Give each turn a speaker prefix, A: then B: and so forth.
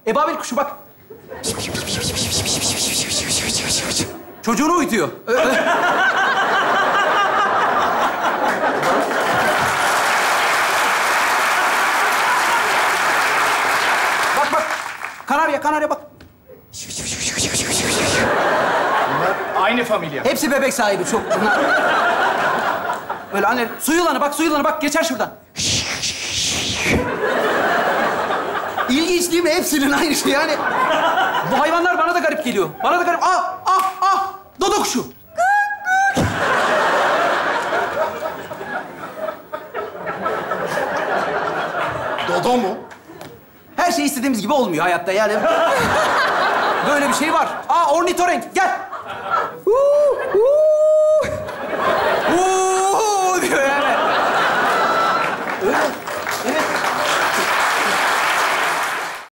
A: Ebabil kuşu bak. Çocuğunu uyutuyor. Bak bak. Kanarya bak.
B: Aynı familya.
A: Hepsi bebek sahibi çok. Bunlar... Böyle anne, su yılanı bak, geçer şuradan. İlginç değil mi? Hepsinin aynı şey yani. Bu hayvanlar bana da garip geliyor. Bana da garip. Dodo kuşu.
B: Dodo mu?
A: Her şey istediğimiz gibi olmuyor hayatta yani. Böyle bir şey var. Ornitorenk, gel.